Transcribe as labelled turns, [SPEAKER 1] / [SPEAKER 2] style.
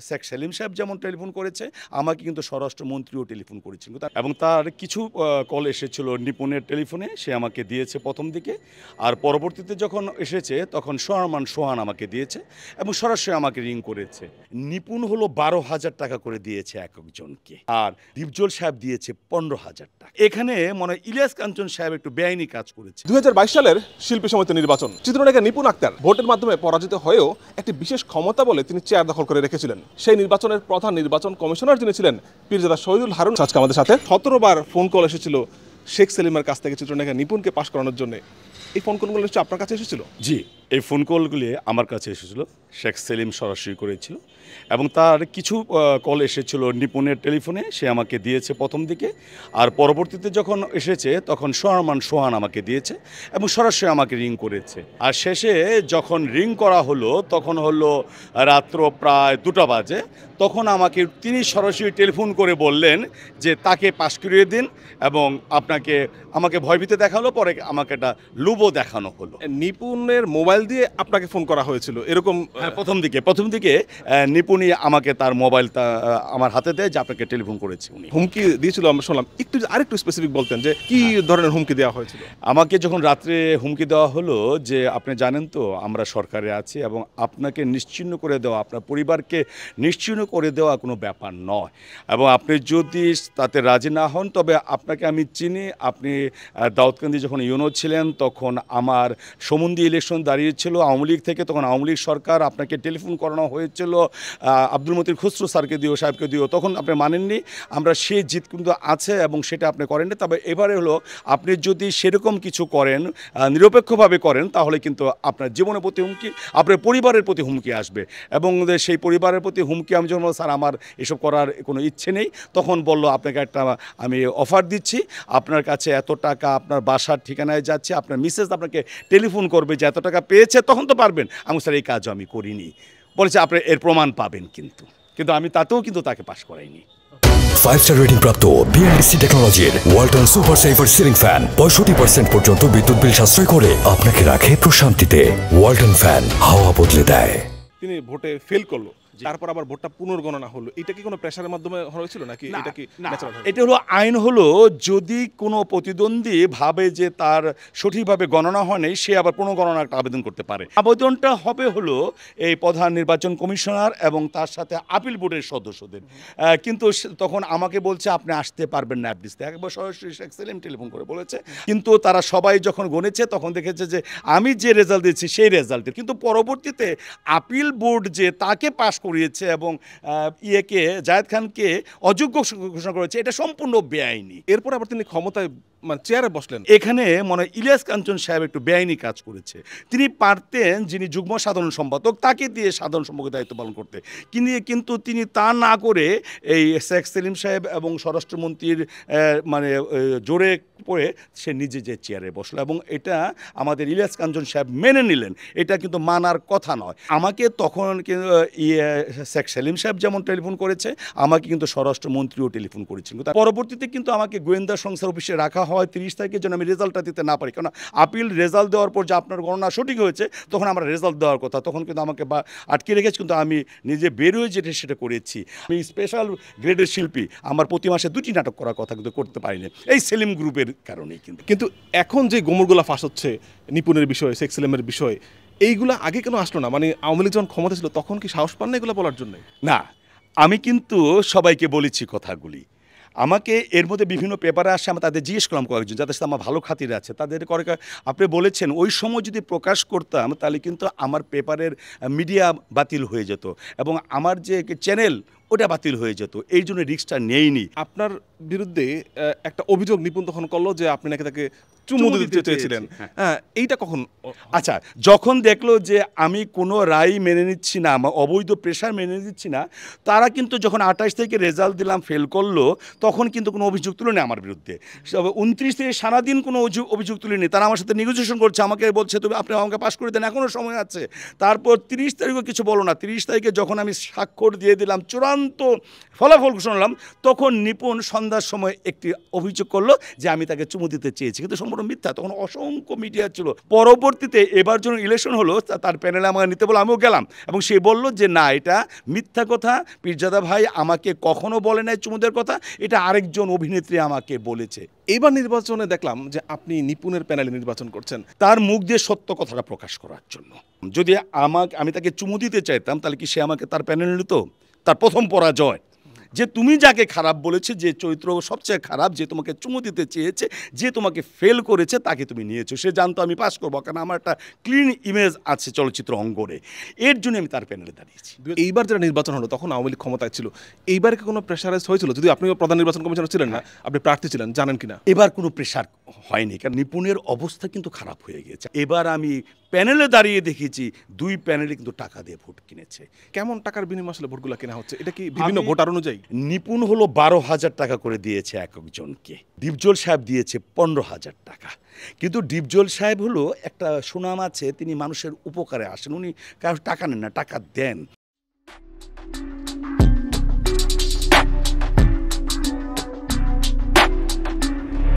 [SPEAKER 1] শেখ সেলিম সাহেব যেমন টেলিফোন করেছে, আমাকে কিন্তু স্বরাষ্ট্রমন্ত্রীও টেলিফোন করেছিলেন এবং তার কিছু কল এসেছিল নিপুণের টেলিফোনে, সে আমাকে দিয়েছে প্রথম দিকে। আর পরবর্তীতে যখন এসেছে তখন সোহান আমাকে দিয়েছে এবং সরাসরি আমাকে রিং করেছে। নিপুণ হলো 12,000 টাকা করে দিয়েছে এক একজনকে, আর দীপজল সাহেব দিয়েছে 15,000 টাকা। এখানে মনে ইলিয়াস কাঞ্চন সাহেব একটু বেআইনি কাজ করেছে।
[SPEAKER 2] 2022 সালের শিল্পী সমিতি নির্বাচন, চিত্রনায়িকা নিপুণ আক্তার ভোটের মাধ্যমে পরাজিত হয়েও একটি বিশেষ ক্ষমতা বলে তিনি চেয়ার দখল করে রেখেছিলেন। সেই নির্বাচনের প্রধান নির্বাচন কমিশনার যিনি ছিলেন পীরজাদা শহীদুল হারুন আজকে আমাদের সাথে। 17 বার ফোন কল এসেছিল শেখ সেলিমের কাছ থেকে চিত্রনায়িকা নিপুণকে পাশ করানোর জন্য। এই ফোন কলগুলো নিশ্চয়ই আপনার কাছে এসেছিল?
[SPEAKER 1] জি, এই ফোন কলগুলি আমার কাছে এসেছিল, শেখ সেলিম সরাসরি করেছিল এবং তার কিছু কল এসেছিল নিপুণের টেলিফোনে, সে আমাকে দিয়েছে প্রথম দিকে। আর পরবর্তীতে যখন এসেছে তখন সোহান আমাকে দিয়েছে এবং সরাসরি আমাকে রিং করেছে। আর শেষে যখন রিং করা হলো তখন হলো রাত্র প্রায় 2টা বাজে। তখন তিনি সরাসরি টেলিফোন করে বললেন যে তাকে পাশ করিয়ে দিন এবং আমাকে ভয়ভীতি দেখালো, পরে আমাকে একটা লুবো দেখানো হলো।
[SPEAKER 2] নিপুণের মোবাইল দিয়ে আপনাকে ফোন করা হয়েছিল এরকম?
[SPEAKER 1] প্রথম দিকে নিপুণই আমাকে তার মোবাইলটা আমার হাতে দেয় যে আপনাকে টেলিফোন করেছে। উনি
[SPEAKER 2] হুমকি দিয়েছিল আমরা শুনলাম, আরেকটু স্পেসিফিক বলতেন যে কি ধরনের হুমকি দেওয়া হয়েছিল?
[SPEAKER 1] আমাকে যখন রাত্রে হুমকি দেওয়া হলো যে আপনি জানেন তো আমরা সরকারে আছি এবং আপনাকে নিশ্চিহ্ন করে দেওয়া, আপনার পরিবারকে নিশ্চিহ্ন করে দেওয়া কোনো ব্যাপার নয়, এবং আপনি যদি তাতে রাজি না হন তবে আপনাকে আমি চিনি। আপনি দাউদকান্দি যখন ইউনো ছিলেন তখন আমার সম্বন্ধী ইলেকশন দাঁড়িয়েছিল আওয়ামী লীগ থেকে, তখন আওয়ামী লীগ সরকার আপনাকে টেলিফোন করানো হয়েছিল আব্দুল মতিন খুসরো স্যারকে দিও, সাহেবকে দিও, তখন আপনি মানেননি। আমরা সেই জিত কিন্তু আছে এবং সেটা আপনি করেননি। তবে এবারে হলো আপনি যদি সেরকম কিছু করেন, নিরপেক্ষভাবে করেন, তাহলে কিন্তু আপনার জীবনের প্রতি হুমকি, আপনার পরিবারের প্রতি হুমকি আসবে। এবং সেই পরিবারের প্রতি হুমকি আমি যখন স্যার আমার এসব করার কোনো ইচ্ছে নেই, তখন বলল আপনাকে আমি অফার দিচ্ছি, আপনার কাছে এত টাকা আপনার বাসার ঠিকানায় যাচ্ছে, আপনার মিসেস আপনাকে টেলিফোন করবে যে এত টাকা পেয়েছে, তখন তো পারবেন। আমি স্যার এই কাজও আমি করিনি, বলেছে আপনি এর প্রমাণ পাবেন, কিন্তু আমি তাতেও কিন্তু তাকে পাশ করাইনি।
[SPEAKER 3] 5-স্টার রেটিং প্রাপ্ত বিএলডিসি টেকনোলজির Walton super saver ceiling fan 65% পর্যন্ত বিদ্যুৎ বিল সাশ্রয় করে আপনাকে রাখে প্রশান্তিতে। ওয়ালটন ফ্যান হাওয়া বদলে দেয়।
[SPEAKER 2] তিনি ভোটে ফেল করলো, তারপর আবার ভোটটা পুনর্গণনা হলো, এটা কি কোনো প্রেসারের মাধ্যমে হয়েছিল নাকি এটা কি ন্যাচারাল?
[SPEAKER 1] এটা হলো আইন হলো যদি কোনো প্রতিদ্বন্দ্বী ভাবে যে তার সঠিকভাবে গণনা হয় নাই, সে আবার পুনর্গণনা একটা আবেদন করতে পারে। আবেদনটা হবে হলো এই প্রধান নির্বাচন কমিশনার এবং তার সাথে আপিল বোর্ডের সদস্যদের। কিন্তু তখন আমাকে বলছে আপনি আসতে পারবেন না অ্যাপডিসতে, একবার সরাসরি শেখ সেলিম টেলিফোন করে বলেছে। কিন্তু তারা সবাই যখন গণেছে তখন দেখেছে যে আমি যে রেজাল্ট দিয়েছি সেই রেজাল্টে, কিন্তু পরবর্তীতে আপিল বোর্ড যে তাকে পাশ করিয়েছে এবং জায়েদ খানকে অযোগ্য ঘোষণা করেছে, এটা সম্পূর্ণ বেআইনি।
[SPEAKER 2] এরপর আবার তিনি ক্ষমতায় চেয়ারে বসলেন।
[SPEAKER 1] এখানে মনে ইলিয়াস কাঞ্চন সাহেব একটু বেআইনি কাজ করেছে। তিনি পারতেন যিনি যুগ্ম সাধারণ সম্পাদক তাকে দিয়ে সাধারণ সম্পাদকের দায়িত্ব পালন করতে, কিন্তু তিনি তা না করে এই শেখ সেলিম সাহেব এবং স্বরাষ্ট্রমন্ত্রীর জোরে পড়ে সে নিজে যে চেয়ারে বসলো, এবং এটা আমাদের ইলিয়াস কাঞ্চন সাহেব মেনে নিলেন। এটা কিন্তু মানার কথা নয়। আমাকে তখন শেখ সেলিম সাহেব যেমন টেলিফোন করেছে, আমাকে কিন্তু স্বরাষ্ট্রমন্ত্রীও টেলিফোন করেছেন। পরবর্তীতে কিন্তু আমাকে গোয়েন্দা সংস্থার অফিসে রাখা হয় 30 তারিখে, যেন আমি রেজাল্টটা দিতে না পারি। কারণ আপিল রেজাল্ট দেওয়ার পর যে আপনার গণনা সঠিক হয়েছে তখন আমরা রেজাল্ট দেওয়ার কথা, তখন কিন্তু আমাকে আটকে রেখেছে। কিন্তু আমি নিজে বেরোয় যেটা সেটা করেছি। আমি স্পেশাল গ্রেডের শিল্পী, আমার প্রতি মাসে 2টি নাটক করার কথা কিন্তু করতে পারিনি এই সেলিম গ্রুপের কারণেই।
[SPEAKER 2] কিন্তু এখন যে গোমরগুলা ফাঁস হচ্ছে নিপুণের বিষয়, শেখ সেলিমের বিষয়, এইগুলা আগে কেন আসলো না? আওয়ামী লীগ যখন ক্ষমতা ছিল তখন কি সাহস পান না এগুলো বলার জন্য?
[SPEAKER 1] না, আমি কিন্তু সবাইকে বলেছি কথাগুলি। আমাকে এর মধ্যে বিভিন্ন পেপারে আসে, আমি তাদের জিজ্ঞেস করলাম কয়েকজন যাদের সাথে আমার ভালো খাতির আছে, তাদের করে আপনি বলেছেন ওই সময় যদি প্রকাশ করতাম তাহলে কিন্তু আমার পেপারের মিডিয়া বাতিল হয়ে যেত এবং আমার যে চ্যানেল ওটা বাতিল হয়ে যেত, এই জন্য রিস্কটা নেইনি।
[SPEAKER 2] আপনার বিরুদ্ধে একটা অভিযোগ নিপুণ তখন করলো যে আপনি নাকি তাকে চুমু দিতে চেয়েছিলেন। হ্যাঁ, এইটা কখন?
[SPEAKER 1] আচ্ছা, যখন দেখলো যে আমি কোনো রায় মেনে নিচ্ছি না, আমার অবৈধ প্রেশার মেনে নিচ্ছি না, তারা কিন্তু যখন 28 থেকে রেজাল্ট দিলাম ফেল করলো, তখন কিন্তু কোনো অভিযোগ তুলেনি আমার বিরুদ্ধে। 29 থেকে সারাদিন কোনো অভিযোগ তুলেনি। তারা আমার সাথে নেগোসিয়েশন করছে, আমাকে বলছে তুমি আপনি আমাকে পাশ করে দেন, এখনও সময় আছে। তারপর 30 তারিখও কিছু বলো না। 30 তারিখে যখন আমি স্বাক্ষর দিয়ে দিলাম, চূড়ান্ত ফলাফল ঘোষণা করলাম, তখন নিপুণ সন্ধ্যার সময় একটি অভিযোগ করলো যে আমি তাকে চুমু দিতে চেয়েছি, কিন্তু সম্পূর্ণ মিথ্যা। তখন অসংখ্য মিডিয়া ছিল। পরবর্তীতে এবার যখন ইলেকশন হলো তার প্যানেলে আমাকে নিতে বলে, আমিও গেলাম এবং সে বলল যে না, এটা মিথ্যা কথা, পীরজাদা ভাই আমাকে কখনো বলে নাই চুমুদের কথা, এটা আরেকজন অভিনেত্রী আমাকে বলেছে।
[SPEAKER 2] এইবার নির্বাচনে দেখলাম যে আপনি নিপুণের প্যানেলে নির্বাচন করছেন।
[SPEAKER 1] তার মুখ দিয়ে সত্য কথাটা প্রকাশ করার জন্য। যদি আমি তাকে চুমু দিতে চাইতাম তাহলে কি সে আমাকে তার প্যানেলে নিত? তার প্রথম পরাজয় যে তুমি যাকে খারাপ বলেছে, যে চরিত্র সবচেয়ে খারাপ, যে তোমাকে চুমু দিতে চেয়েছে, যে তোমাকে ফেল করেছে, তাকে তুমি নিয়েছো। সে জানতো আমি পাস করবো, কারণ আমার একটা ক্লিন ইমেজ আছে চলচ্চিত্র অঙ্গনে। এর জন্য আমি তার প্যানেলে দাঁড়িয়েছি।
[SPEAKER 2] এইবার যারা নির্বাচন হলো তখন আওয়ামী লীগ ক্ষমতায় ছিল, এইবার কি কোনো প্রেশারাইজ হয়েছিল? যদি আপনি প্রধান নির্বাচন কমিশনার ছিলেন না, আপনি প্রার্থী ছিলেন, জানেন কিনা?
[SPEAKER 1] এবার কোনো প্রেশার হয়নি, কারণ নিপুণের অবস্থা কিন্তু খারাপ হয়ে গেছে। এবার আমি প্যানেলে দাঁড়িয়ে দেখেছি 2 প্যানেলে কিন্তু টাকা দিয়ে ভোট কিনেছে।
[SPEAKER 2] কেমন টাকার বিনিময়ে আসলে ভোটগুলো কেনা হচ্ছে? এটা কি বিভিন্ন ভোটার অনুযায়ী?
[SPEAKER 1] নিপুণ হলো 12,000 টাকা করে দিয়েছে এক একজনকে, ডিপজল সাহেব দিয়েছে 15,000 টাকা। কিন্তু ডিপজল সাহেব হলো একটা সুনাম আছে, তিনি মানুষের উপকারে আসেন, উনি কারো টাকা নেন না, টাকা দেন।